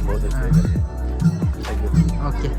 बहुत अच्छे करते हैं। Thank you. ओके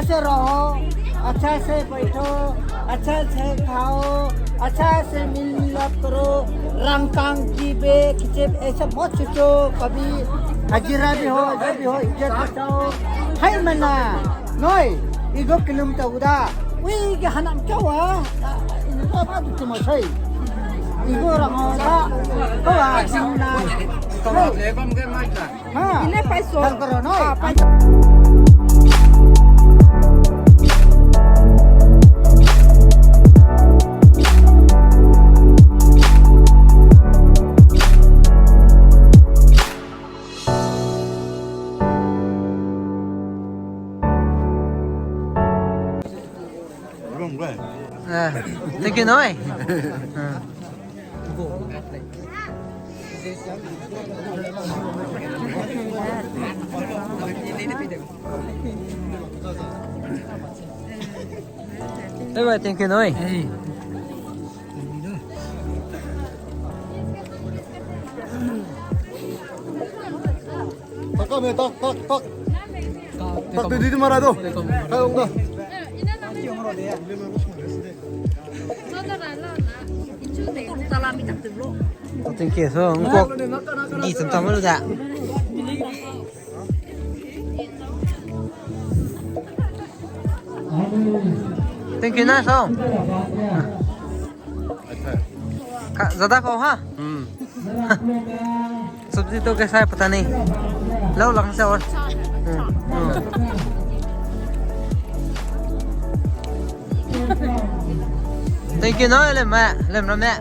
से रहो, अच्छा से बैठो, अच्छा से खाओ, अच्छा से मिल मिलाप करो, रंग कांग की बे खिचे ऐसा मत सोचो कभी हजीरा भी हो इज्जत बचाओ हाय मना नोय इगो किलोमीटर उदा वी के हनम क्या हुआ इनको बात तुम सही इगो रंगो दा तो आसिना Kalau lekom ke mana? हाँ Ini पैसो चल करो नोय Thank you nói. Thế vậy thank you nói. Takame tak. Tak di mana tu? Tahu enggak? Thank you so ngok đi tầm tầm luôn dạ. Thank you na sao? ज़्यादा खाओ हाँ सब्जी तो कैसा है पता नहीं लो लगने से और thank you nói lên mẹ lên nó mẹ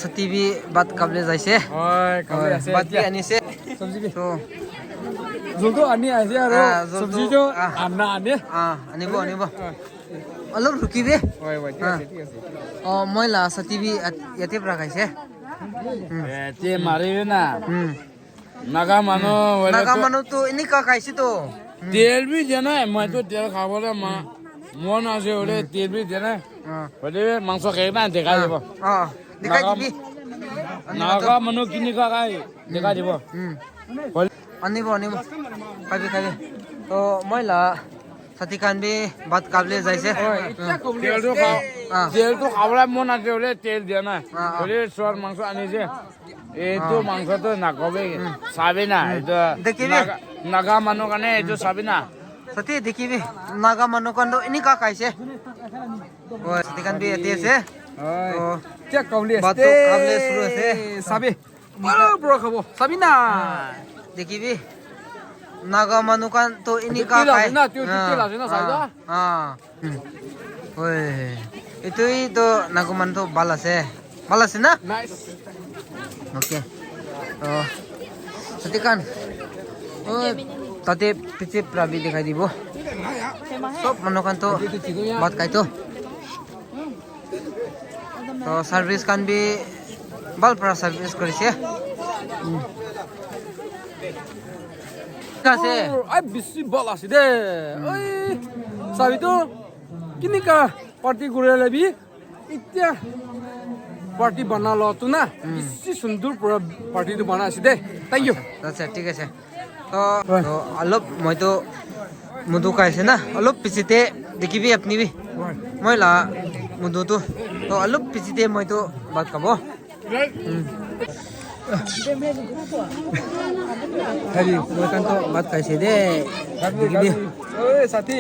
सती भी बात कबले जाइसे बात भी आनी से तो जोलतो आनी आसे आरो सब्जी जो आना आने आनिबो अलग रुकी बे मैं ला सती भी यते प्रकाशे ते मारे ना नागा मानो तो इन्हीं का कैसे तो तेल भी देना है मैं तो तेल खाबो रे मन आसे ओले तेल भी देना बोले मांस खाना देखा देबो दिखाई दी नागा मानो किनी का देखा देबो अनिबो खाबे तो मैं ला सती कान भी बात काबले जाइसे तेल तो खाबला मन आसे ओले तेल देना बोले सोर मांस आनी से itu mangsa tuh nakobe sabina itu naga manu kane itu sabina sati dekhi bi naga manu kan do ini ka kaise oh sati kan bi ate se to cek kable baat to kable shuru se sabi bro khabo sabina dekhi bi naga manu kan to ini ka kai na tu na saida oi itu naga manu to balase na nice okay तो सतिकान ओ ताते पीछे प्राबी दिखाई दीबो सब मनोकान तो बात काई तो service कान भी बाल पर सर्विस करिसे कासे ai bisi bala side oi sabi to kini ka party gure lebi itya party बना लो तू ना इसी सुंदर पूरा पार्टी तो बना सीधे थैंक यू अच्छा ठीक है तो अलग मैं तो मुदु कैसे ना अलग पिछते देखी भी अपनी भी मैं ला मुदु तो अलग पिछते मैं तो बात कबो खाली मैं kan तो बात कैसे दे देखी भी ओए साथी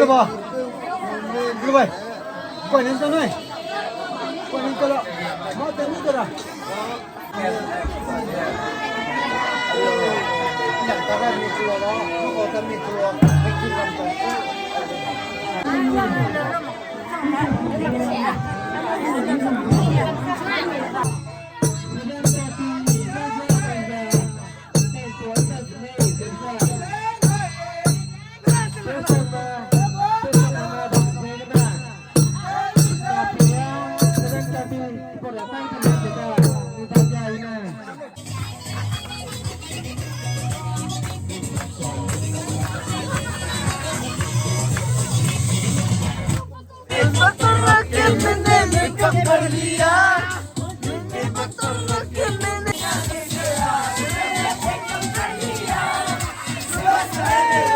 lo ba lo bay quay đến cho này quay đến cho lo mau tới nước rồi nhận ta ra đi chùa đó không có tâm đi chùaไม่คิดคำตอบHey!